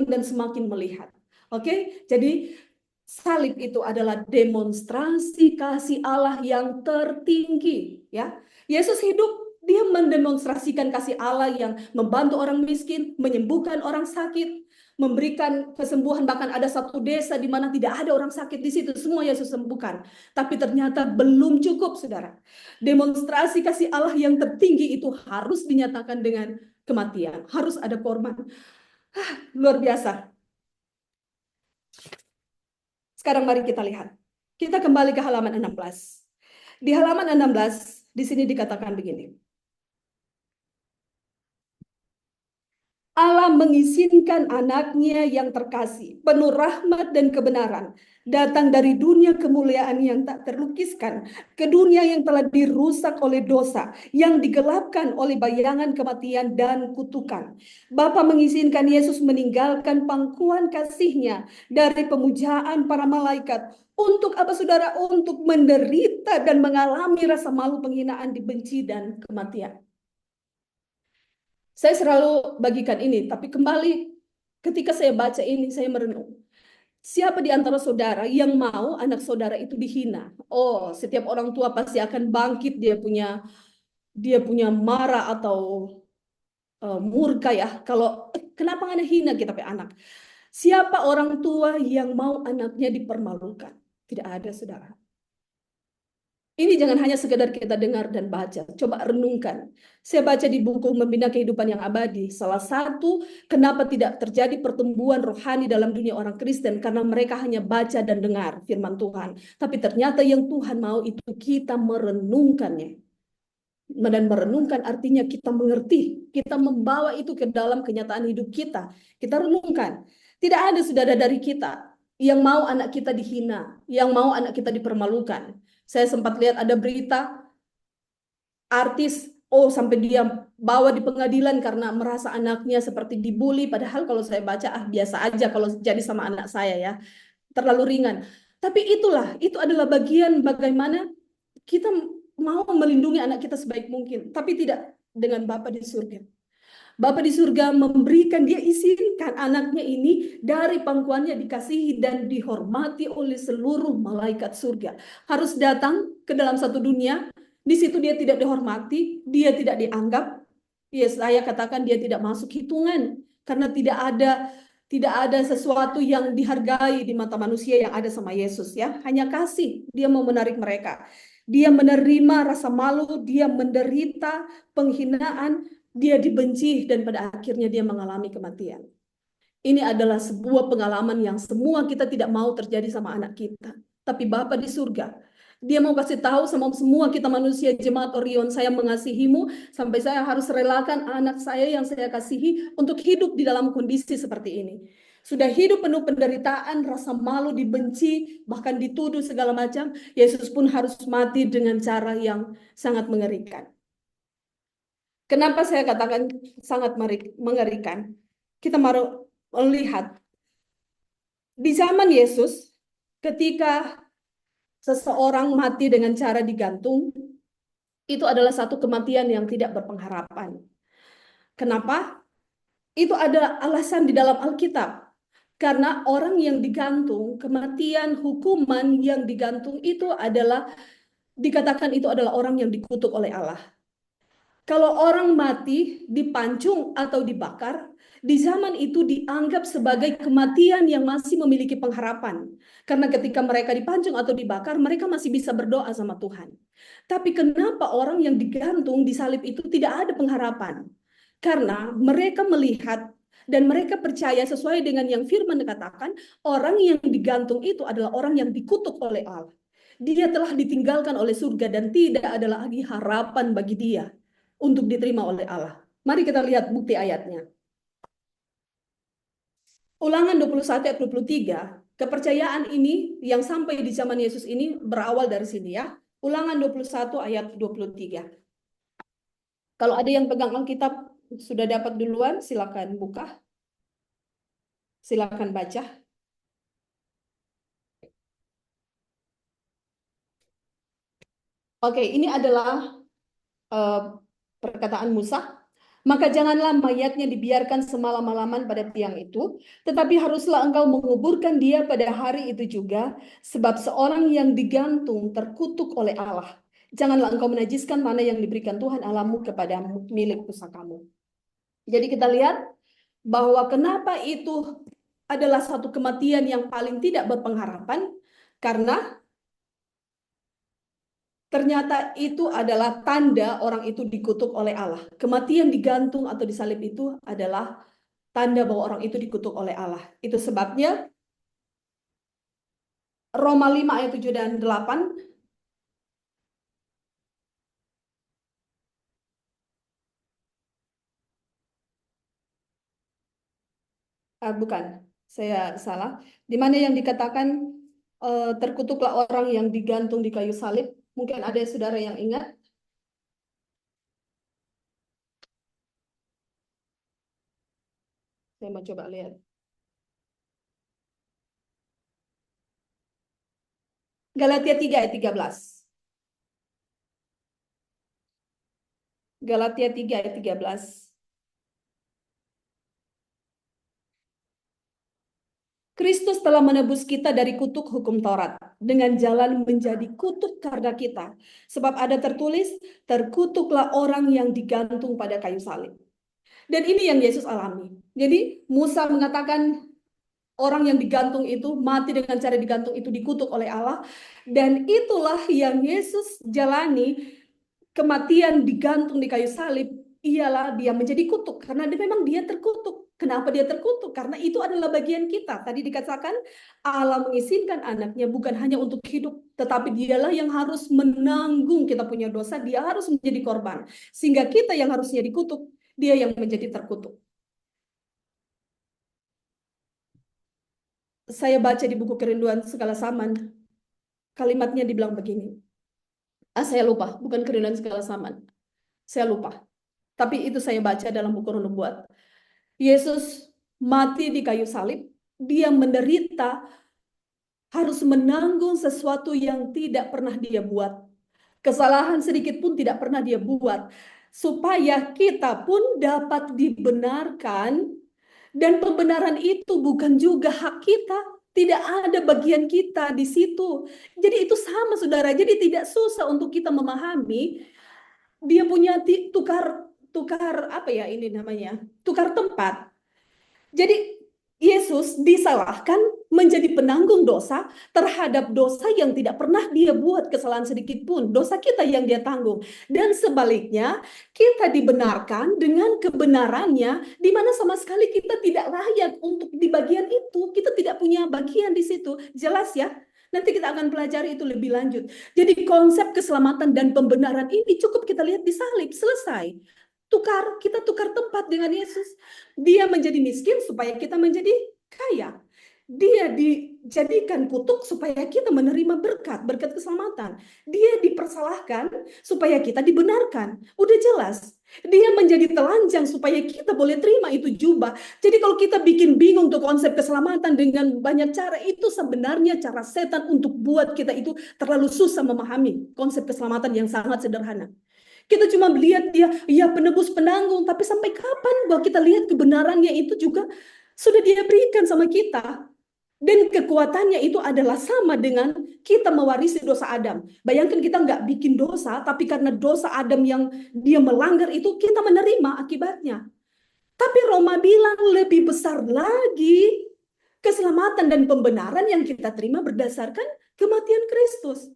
dan semakin melihat. Oke, jadi salib itu adalah demonstrasi kasih Allah yang tertinggi, ya. Yesus hidup, dia mendemonstrasikan kasih Allah yang membantu orang miskin, menyembuhkan orang sakit, memberikan kesembuhan. Bahkan ada satu desa di mana tidak ada orang sakit di situ, semua Yesus sembuhkan. Tapi ternyata belum cukup, saudara. Demonstrasi kasih Allah yang tertinggi itu harus dinyatakan dengan kematian, harus ada korban. Luar biasa. Sekarang mari kita lihat. Kita kembali ke halaman 16. Di halaman 16, di sini dikatakan begini. Allah mengizinkan anaknya yang terkasih, penuh rahmat dan kebenaran, datang dari dunia kemuliaan yang tak terlukiskan, ke dunia yang telah dirusak oleh dosa, yang digelapkan oleh bayangan kematian dan kutukan. Bapa mengizinkan Yesus meninggalkan pangkuan kasih-Nya dari pemujaan para malaikat. Untuk apa saudara? Untuk menderita dan mengalami rasa malu, penghinaan, dibenci, dan kematian. Saya selalu bagikan ini, tapi kembali ketika saya baca ini, saya merenung. Siapa di antara saudara yang mau anak saudara itu dihina? Oh, setiap orang tua pasti akan bangkit, dia punya marah atau murka ya. Kalau kenapa nggak hina kita pe anak? Siapa orang tua yang mau anaknya dipermalukan? Tidak ada, saudara. Ini jangan hanya sekedar kita dengar dan baca. Coba renungkan. Saya baca di buku Membina Kehidupan yang Abadi. Salah satu kenapa tidak terjadi pertumbuhan rohani dalam dunia orang Kristen. Karena mereka hanya baca dan dengar firman Tuhan. Tapi ternyata yang Tuhan mau itu kita merenungkannya. Dan merenungkan artinya kita mengerti. Kita membawa itu ke dalam kenyataan hidup kita. Kita renungkan. Tidak ada saudara dari kita yang mau anak kita dihina. Yang mau anak kita dipermalukan. Saya sempat lihat ada berita artis, sampai dia bawa di pengadilan karena merasa anaknya seperti dibully. Padahal kalau saya baca, biasa aja kalau jadi sama anak saya ya. Terlalu ringan. Tapi itu adalah bagian bagaimana kita mau melindungi anak kita sebaik mungkin. Tapi tidak dengan Bapa di surga. Bapa di surga memberikan, dia izinkan anaknya ini dari pangkuannya dikasihi dan dihormati oleh seluruh malaikat surga. Harus datang ke dalam satu dunia, di situ dia tidak dihormati, dia tidak dianggap. Ya, saya katakan dia tidak masuk hitungan karena tidak ada sesuatu yang dihargai di mata manusia yang ada sama Yesus ya. Hanya kasih, dia mau menarik mereka. Dia menerima rasa malu, dia menderita penghinaan, dia dibenci, dan pada akhirnya dia mengalami kematian. Ini adalah sebuah pengalaman yang semua kita tidak mau terjadi sama anak kita. Tapi Bapa di surga, dia mau kasih tahu sama semua kita manusia jemaat Orion, saya mengasihimu sampai saya harus relakan anak saya yang saya kasihi untuk hidup di dalam kondisi seperti ini. Sudah hidup penuh penderitaan, rasa malu, dibenci, bahkan dituduh segala macam. Yesus pun harus mati dengan cara yang sangat mengerikan. Kenapa saya katakan sangat mengerikan? Kita mau melihat di zaman Yesus, ketika seseorang mati dengan cara digantung, itu adalah satu kematian yang tidak berpengharapan. Kenapa? Itu ada alasan di dalam Alkitab. Karena orang yang digantung, kematian, hukuman yang digantung itu adalah, dikatakan itu adalah orang yang dikutuk oleh Allah. Kalau orang mati, dipancung atau dibakar, di zaman itu dianggap sebagai kematian yang masih memiliki pengharapan. Karena ketika mereka dipancung atau dibakar, mereka masih bisa berdoa sama Tuhan. Tapi kenapa orang yang digantung di salib itu tidak ada pengharapan? Karena mereka melihat dan mereka percaya sesuai dengan yang firman dikatakan, orang yang digantung itu adalah orang yang dikutuk oleh Allah. Dia telah ditinggalkan oleh surga dan tidak ada lagi harapan bagi dia untuk diterima oleh Allah. Mari kita lihat bukti ayatnya. Ulangan 21 ayat 23. Kepercayaan ini yang sampai di zaman Yesus ini berawal dari sini ya. Ulangan 21 ayat 23. Kalau ada yang pegang Alkitab sudah dapat duluan, silakan buka. Silakan baca. Oke, ini adalah perkataan Musa. Maka janganlah mayatnya dibiarkan semalam-malaman pada tiang itu, tetapi haruslah engkau menguburkan dia pada hari itu juga, sebab seorang yang digantung terkutuk oleh Allah. Janganlah engkau menajiskan mana yang diberikan Tuhan Allahmu kepada milik pusakamu. Jadi kita lihat bahwa kenapa itu adalah satu kematian yang paling tidak berpengharapan, karena ternyata itu adalah tanda orang itu dikutuk oleh Allah. Kematian digantung atau disalib itu adalah tanda bahwa orang itu dikutuk oleh Allah. Itu sebabnya Roma 5 ayat 7 dan 8. Bukan, saya salah. Di mana yang dikatakan terkutuklah orang yang digantung di kayu salib. Mungkin ada saudara yang ingat. Saya mau coba lihat. Galatia 3 ayat 13. Galatia 3 ayat 13. Kristus telah menebus kita dari kutuk hukum Taurat dengan jalan menjadi kutuk karena kita. Sebab ada tertulis, terkutuklah orang yang digantung pada kayu salib. Dan ini yang Yesus alami. Jadi Musa mengatakan orang yang digantung itu, mati dengan cara digantung itu dikutuk oleh Allah. Dan itulah yang Yesus jalani, kematian digantung di kayu salib, ialah dia menjadi kutuk. Karena memang dia terkutuk. Kenapa dia terkutuk? Karena itu adalah bagian kita. Tadi dikatakan Allah mengizinkan anaknya bukan hanya untuk hidup, tetapi dialah yang harus menanggung kita punya dosa. Dia harus menjadi korban. Sehingga kita yang harusnya dikutuk, dia yang menjadi terkutuk. Saya baca di buku Kerinduan Segala Zaman, kalimatnya dibilang begini. Saya lupa, bukan Kerinduan Segala Zaman. Saya lupa. Tapi itu saya baca dalam buku Nubuat. Yesus mati di kayu salib, dia menderita, harus menanggung sesuatu yang tidak pernah dia buat. Kesalahan sedikit pun tidak pernah dia buat. Supaya kita pun dapat dibenarkan, dan pembenaran itu bukan juga hak kita. Tidak ada bagian kita di situ. Jadi itu sama saudara. Jadi tidak susah untuk kita memahami. Dia punya tukar apa ya ini namanya? Tukar tempat. Jadi Yesus disalahkan menjadi penanggung dosa terhadap dosa yang tidak pernah dia buat kesalahan sedikit pun. Dosa kita yang dia tanggung. Dan sebaliknya, kita dibenarkan dengan kebenarannya, di mana sama sekali kita tidak layak untuk di bagian itu. Kita tidak punya bagian di situ. Jelas ya? Nanti kita akan pelajari itu lebih lanjut. Jadi konsep keselamatan dan pembenaran ini cukup kita lihat di salib. Selesai. Kita tukar tempat dengan Yesus. Dia menjadi miskin supaya kita menjadi kaya. Dia dijadikan kutuk supaya kita menerima berkat keselamatan. Dia dipersalahkan supaya kita dibenarkan. Udah jelas. Dia menjadi telanjang supaya kita boleh terima itu jubah. Jadi kalau kita bikin bingung tuh konsep keselamatan dengan banyak cara, itu sebenarnya cara setan untuk buat kita itu terlalu susah memahami konsep keselamatan yang sangat sederhana. Kita cuma melihat dia, ya penebus penanggung, tapi sampai kapan bahwa kita lihat kebenarannya itu juga sudah dia berikan sama kita. Dan kekuatannya itu adalah sama dengan kita mewarisi dosa Adam. Bayangkan kita nggak bikin dosa, tapi karena dosa Adam yang dia melanggar itu, kita menerima akibatnya. Tapi Roma bilang lebih besar lagi keselamatan dan pembenaran yang kita terima berdasarkan kematian Kristus.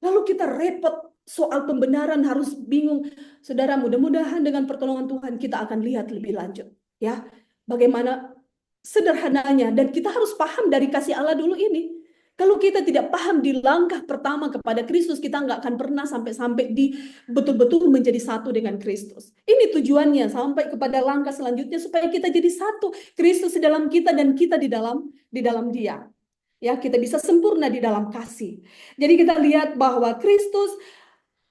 Lalu kita repot soal pembenaran, harus bingung. Saudara, mudah-mudahan dengan pertolongan Tuhan kita akan lihat lebih lanjut. Ya, bagaimana sederhananya. Dan kita harus paham dari kasih Allah dulu ini. Kalau kita tidak paham di langkah pertama kepada Kristus, kita nggak akan pernah sampai di betul-betul menjadi satu dengan Kristus. Ini tujuannya sampai kepada langkah selanjutnya supaya kita jadi satu. Kristus di dalam kita dan kita di dalam Dia. Ya, kita bisa sempurna di dalam kasih. Jadi kita lihat bahwa Kristus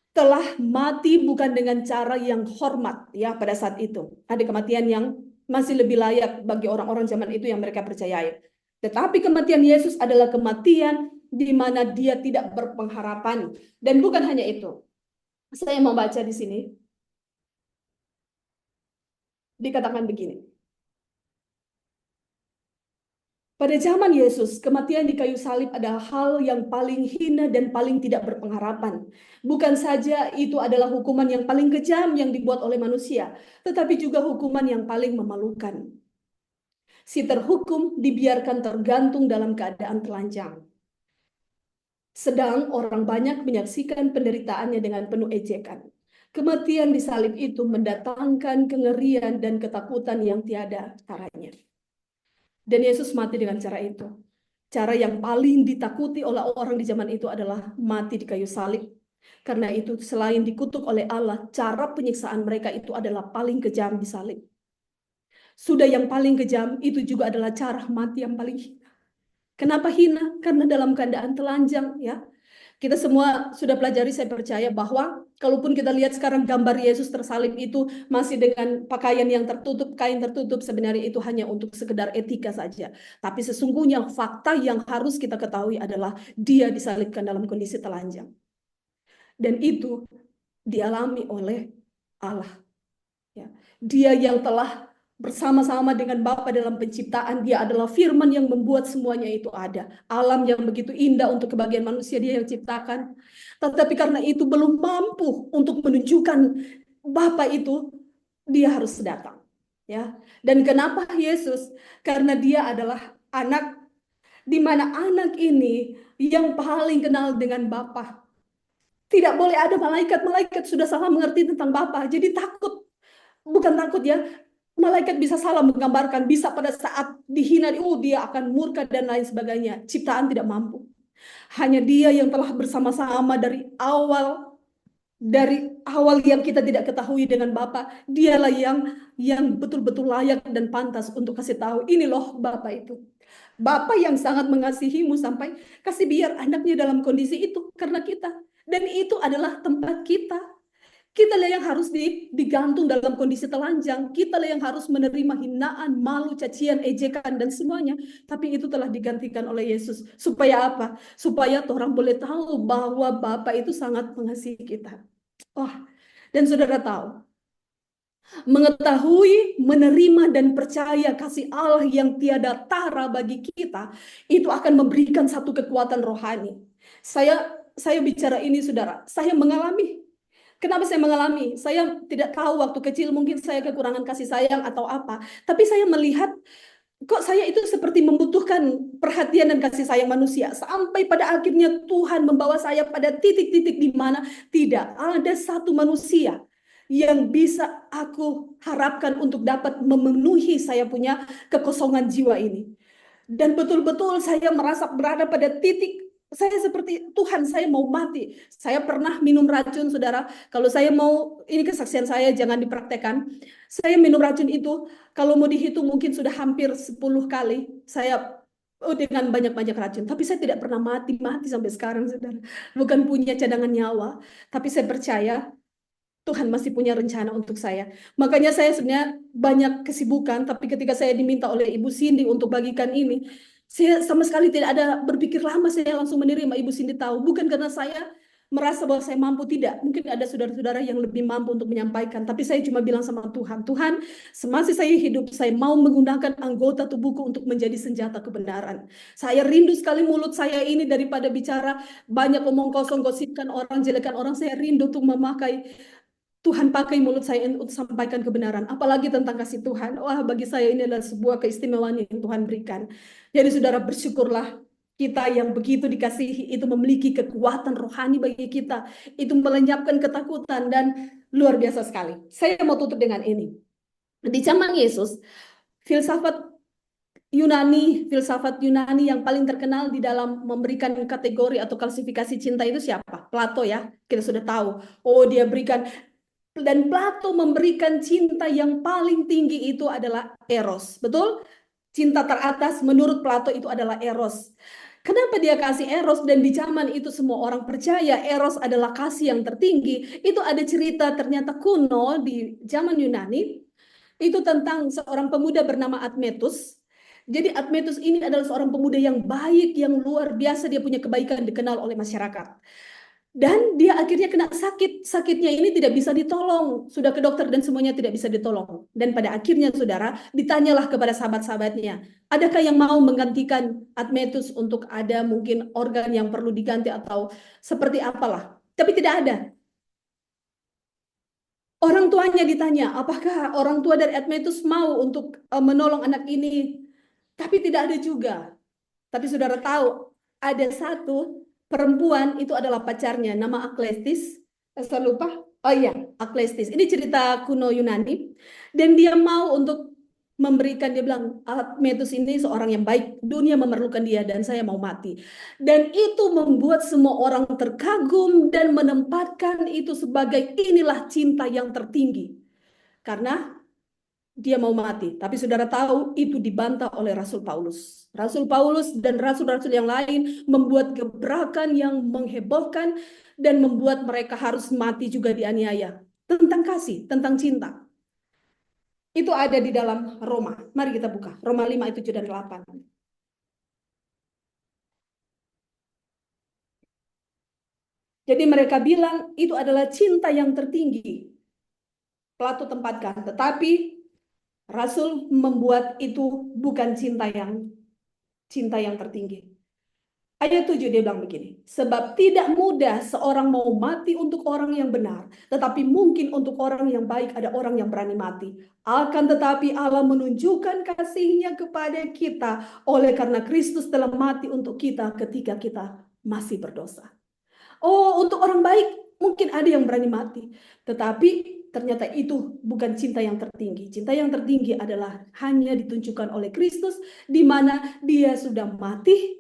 telah mati bukan dengan cara yang hormat ya pada saat itu. Ada kematian yang masih lebih layak bagi orang-orang zaman itu yang mereka percayai. Tetapi kematian Yesus adalah kematian di mana dia tidak berpengharapan. Dan bukan hanya itu. Saya mau baca di sini. Dikatakan begini. Pada zaman Yesus, kematian di kayu salib adalah hal yang paling hina dan paling tidak berpengharapan. Bukan saja itu adalah hukuman yang paling kejam yang dibuat oleh manusia, tetapi juga hukuman yang paling memalukan. Si terhukum dibiarkan tergantung dalam keadaan telanjang. Sedang orang banyak menyaksikan penderitaannya dengan penuh ejekan. Kematian di salib itu mendatangkan kengerian dan ketakutan yang tiada taranya. Dan Yesus mati dengan cara itu. Cara yang paling ditakuti oleh orang di zaman itu adalah mati di kayu salib. Karena itu selain dikutuk oleh Allah, cara penyiksaan mereka itu adalah paling kejam di salib. Sudah yang paling kejam itu juga adalah cara mati yang paling hina. Kenapa hina? Karena dalam keadaan telanjang ya. Kita semua sudah pelajari, saya percaya bahwa kalaupun kita lihat sekarang gambar Yesus tersalib itu masih dengan pakaian yang tertutup, kain tertutup, sebenarnya itu hanya untuk sekedar etika saja. Tapi sesungguhnya fakta yang harus kita ketahui adalah dia disalibkan dalam kondisi telanjang. Dan itu dialami oleh Allah. Ya. Dia yang telah bersama-sama dengan Bapa dalam penciptaan, dia adalah firman yang membuat semuanya itu ada. Alam yang begitu indah untuk kebahagiaan manusia dia yang ciptakan. Tetapi karena itu belum mampu untuk menunjukkan Bapa itu, dia harus datang. Ya. Dan kenapa Yesus? Karena dia adalah anak, di mana anak ini yang paling kenal dengan Bapa. Tidak boleh ada malaikat sudah salah mengerti tentang Bapa. Jadi takut. Bukan takut ya, malaikat bisa salah menggambarkan, bisa pada saat dihina, dia akan murka dan lain sebagainya. Ciptaan tidak mampu. Hanya dia yang telah bersama-sama dari awal yang kita tidak ketahui dengan Bapa. Dialah yang betul-betul layak dan pantas untuk kasih tahu, ini loh Bapa itu. Bapa yang sangat mengasihimu sampai kasih biar anaknya dalam kondisi itu karena kita. Dan itu adalah tempat kita. Kita lah yang harus digantung dalam kondisi telanjang. Kita lah yang harus menerima hinaan, malu, cacian, ejekan, dan semuanya. Tapi itu telah digantikan oleh Yesus. Supaya apa? Supaya orang boleh tahu bahwa Bapa itu sangat mengasihi kita. Dan saudara tahu, mengetahui, menerima, dan percaya kasih Allah yang tiada tara bagi kita, itu akan memberikan satu kekuatan rohani. Saya bicara ini, saudara. Saya mengalami. Kenapa saya mengalami? Saya tidak tahu waktu kecil mungkin saya kekurangan kasih sayang atau apa. Tapi saya melihat kok saya itu seperti membutuhkan perhatian dan kasih sayang manusia. Sampai pada akhirnya Tuhan membawa saya pada titik-titik di mana tidak ada satu manusia yang bisa aku harapkan untuk dapat memenuhi saya punya kekosongan jiwa ini. Dan betul-betul saya merasa berada pada titik saya seperti Tuhan, saya mau mati. Saya pernah minum racun, saudara. Kalau saya mau, ini kesaksian saya, jangan dipraktekkan. Saya minum racun itu, kalau mau dihitung mungkin sudah hampir 10 kali. Saya dengan banyak-banyak racun. Tapi saya tidak pernah mati sampai sekarang, saudara. Bukan punya cadangan nyawa. Tapi saya percaya Tuhan masih punya rencana untuk saya. Makanya saya sebenarnya banyak kesibukan, tapi ketika saya diminta oleh Ibu Cindy untuk bagikan ini, saya sama sekali tidak ada berpikir lama, saya langsung menerima. Ibu Cindy tahu, bukan karena saya merasa bahwa saya mampu, tidak. Mungkin ada saudara-saudara yang lebih mampu untuk menyampaikan, tapi saya cuma bilang sama Tuhan, Tuhan, semasa saya hidup, saya mau menggunakan anggota tubuhku untuk menjadi senjata kebenaran. Saya rindu sekali mulut saya ini daripada bicara banyak omong kosong, gosipkan orang, jelekan orang, saya rindu untuk memakai Tuhan pakai mulut saya untuk sampaikan kebenaran, apalagi tentang kasih Tuhan. Wah, bagi saya ini adalah sebuah keistimewaan yang Tuhan berikan. Jadi saudara, bersyukurlah kita yang begitu dikasihi itu memiliki kekuatan rohani bagi kita. Itu melenyapkan ketakutan dan luar biasa sekali. Saya mau tutup dengan ini. Di zaman Yesus, filsafat filsafat Yunani yang paling terkenal di dalam memberikan kategori atau klasifikasi cinta itu siapa? Plato ya, kita sudah tahu. Oh, dia berikan, dan Plato memberikan cinta yang paling tinggi itu adalah eros. Betul? Cinta teratas menurut Plato itu adalah eros. Kenapa dia kasih eros, dan di zaman itu semua orang percaya eros adalah kasih yang tertinggi? Itu ada cerita ternyata kuno di zaman Yunani, itu tentang seorang pemuda bernama Admetus. Jadi Admetus ini adalah seorang pemuda yang baik, yang luar biasa, dia punya kebaikan, dikenal oleh masyarakat. Dan dia akhirnya kena sakit. Sakitnya ini tidak bisa ditolong. Sudah ke dokter dan semuanya tidak bisa ditolong. Dan pada akhirnya saudara, ditanyalah kepada sahabat-sahabatnya, adakah yang mau menggantikan Admetus untuk ada mungkin organ yang perlu diganti atau seperti apalah. Tapi tidak ada. Orang tuanya ditanya, apakah orang tua dari Admetus mau untuk menolong anak ini? Tapi tidak ada juga. Tapi saudara tahu, ada satu perempuan itu adalah pacarnya, nama Aklestis. Saya lupa. Oh iya, Aklestis. Ini cerita kuno Yunani. Dan dia mau untuk memberikan, dia bilang, Admetus ini seorang yang baik, dunia memerlukan dia dan saya mau mati. Dan itu membuat semua orang terkagum dan menempatkan itu sebagai inilah cinta yang tertinggi. Karena dia mau mati. Tapi saudara tahu itu dibantah oleh Rasul Paulus. Rasul Paulus dan rasul-rasul yang lain membuat gebrakan yang menghebohkan dan membuat mereka harus mati juga dianiaya. Tentang kasih, tentang cinta. Itu ada di dalam Roma. Mari kita buka. Roma 5 ayat 7 dan 8. Jadi mereka bilang itu adalah cinta yang tertinggi. Plato tempatkan. Tetapi Rasul membuat itu bukan cinta yang tertinggi. Ayat 7 dia bilang begini, sebab tidak mudah seorang mau mati untuk orang yang benar, tetapi mungkin untuk orang yang baik ada orang yang berani mati. Akan tetapi Allah menunjukkan kasih-Nya kepada kita oleh karena Kristus telah mati untuk kita ketika kita masih berdosa. Oh, untuk orang baik mungkin ada yang berani mati, tetapi ternyata itu bukan cinta yang tertinggi. Cinta yang tertinggi adalah hanya ditunjukkan oleh Kristus, di mana Dia sudah mati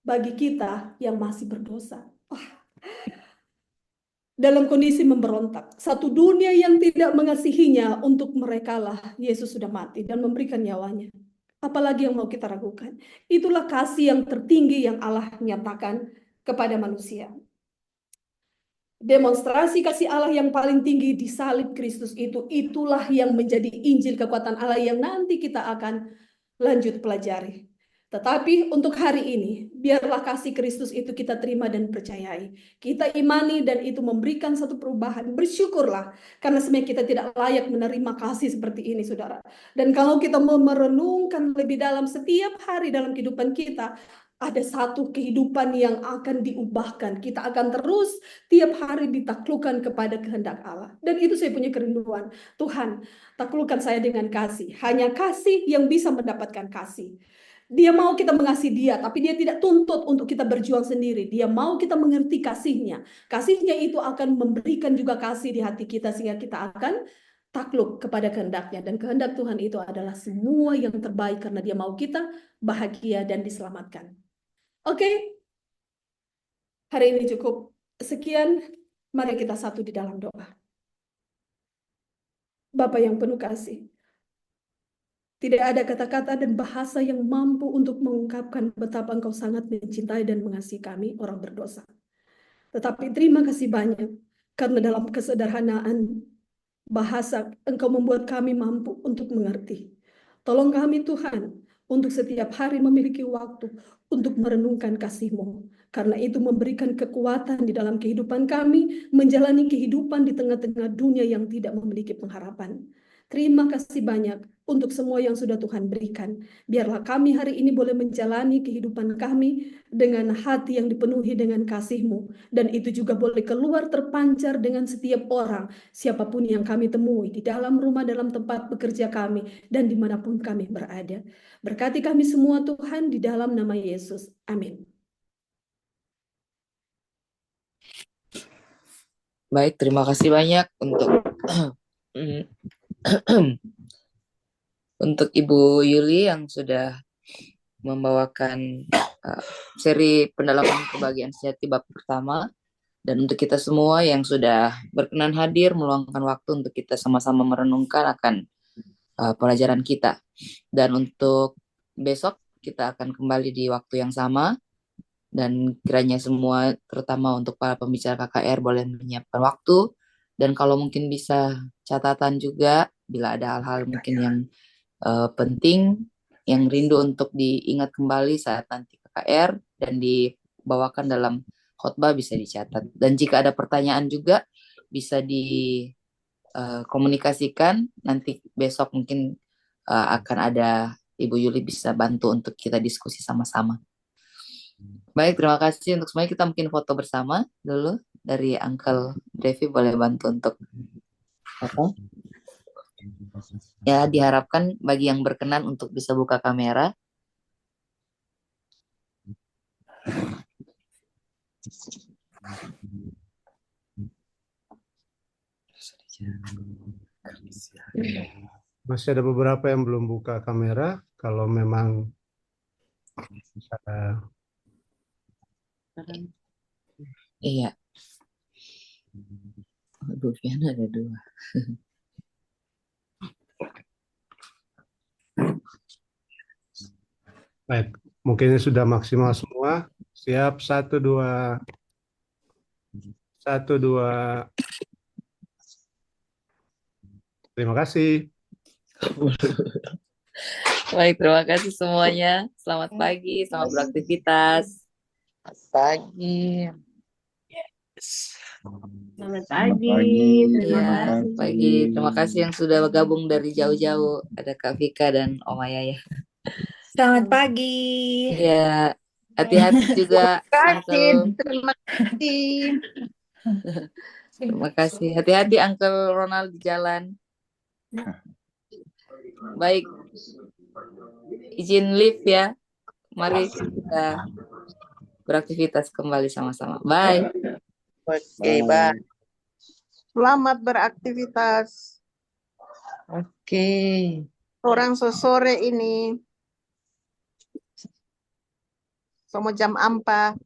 bagi kita yang masih berdosa. Dalam kondisi memberontak, satu dunia yang tidak mengasihinya, untuk merekalah Yesus sudah mati dan memberikan nyawanya. Apalagi yang mau kita ragukan? Itulah kasih yang tertinggi yang Allah nyatakan kepada manusia. Demonstrasi kasih Allah yang paling tinggi di salib Kristus itulah yang menjadi Injil kekuatan Allah yang nanti kita akan lanjut pelajari. Tetapi untuk hari ini, biarlah kasih Kristus itu kita terima dan percayai. Kita imani dan itu memberikan satu perubahan. Bersyukurlah, karena sebenarnya kita tidak layak menerima kasih seperti ini, saudara. Dan kalau kita mau merenungkan lebih dalam setiap hari dalam kehidupan kita, ada satu kehidupan yang akan diubahkan. Kita akan terus tiap hari ditaklukkan kepada kehendak Allah. Dan itu saya punya kerinduan. Tuhan, taklukkan saya dengan kasih. Hanya kasih yang bisa mendapatkan kasih. Dia mau kita mengasihi Dia, tapi Dia tidak tuntut untuk kita berjuang sendiri. Dia mau kita mengerti kasih-Nya. Kasih-Nya itu akan memberikan juga kasih di hati kita, sehingga kita akan takluk kepada kehendak-Nya. Dan kehendak Tuhan itu adalah semua yang terbaik, karena Dia mau kita bahagia dan diselamatkan. Oke, hari ini cukup sekian. Mari kita satu di dalam doa. Bapa yang penuh kasih, tidak ada kata-kata dan bahasa yang mampu untuk mengungkapkan betapa Engkau sangat mencintai dan mengasihi kami, orang berdosa. Tetapi terima kasih banyak, karena dalam kesederhanaan bahasa Engkau membuat kami mampu untuk mengerti. Tolong kami Tuhan, untuk setiap hari memiliki waktu untuk merenungkan kasih-Mu. Karena itu memberikan kekuatan di dalam kehidupan kami, menjalani kehidupan di tengah-tengah dunia yang tidak memiliki pengharapan. Terima kasih banyak untuk semua yang sudah Tuhan berikan. Biarlah kami hari ini boleh menjalani kehidupan kami dengan hati yang dipenuhi dengan kasih-Mu. Dan itu juga boleh keluar terpancar dengan setiap orang, siapapun yang kami temui, di dalam rumah, dalam tempat bekerja kami, dan dimanapun kami berada. Berkati kami semua Tuhan di dalam nama Yesus. Amin. Baik, terima kasih banyak untuk untuk Ibu Yuli yang sudah membawakan seri pendalaman kebahagiaan sejati bab pertama, dan untuk kita semua yang sudah berkenan hadir meluangkan waktu untuk kita sama-sama merenungkan akan pelajaran kita. Dan untuk besok kita akan kembali di waktu yang sama, dan kiranya semua, terutama untuk para pembicara KKR, boleh menyiapkan waktu, dan kalau mungkin bisa catatan juga bila ada hal-hal mungkin yang penting yang rindu untuk diingat kembali saat nanti KKR dan dibawakan dalam khotbah bisa dicatat. Dan jika ada pertanyaan juga bisa dikomunikasikan. Nanti besok mungkin akan ada Ibu Yuli bisa bantu untuk kita diskusi sama-sama. Baik, terima kasih untuk semuanya. Kita mungkin foto bersama dulu dari Uncle Devi, boleh bantu untuk foto. Ya, diharapkan bagi yang berkenan untuk bisa buka kamera. Masih ada beberapa yang belum buka kamera. Kalau memang Iya. Aduh, Viana ada 2. baik, mungkin sudah maksimal semua. Siap, 1, 2. 1, 2. Terima kasih. Baik, terima kasih semuanya. Selamat pagi, selamat beraktivitas. Pagi. Selamat pagi. Terima Iya, kasih. pagi. Terima kasih yang sudah bergabung dari jauh-jauh. Ada Kak Vika dan Om Ayah. Selamat pagi. Iya, hati-hati juga, Uncle. Terima kasih. Terima kasih. Hati-hati, Uncle Ronald di jalan. Baik, izin live ya. Mari kita beraktivitas kembali sama-sama. Bye. Oke, bye. Selamat beraktivitas. Oke. Orang sore ini. Sama jam 4.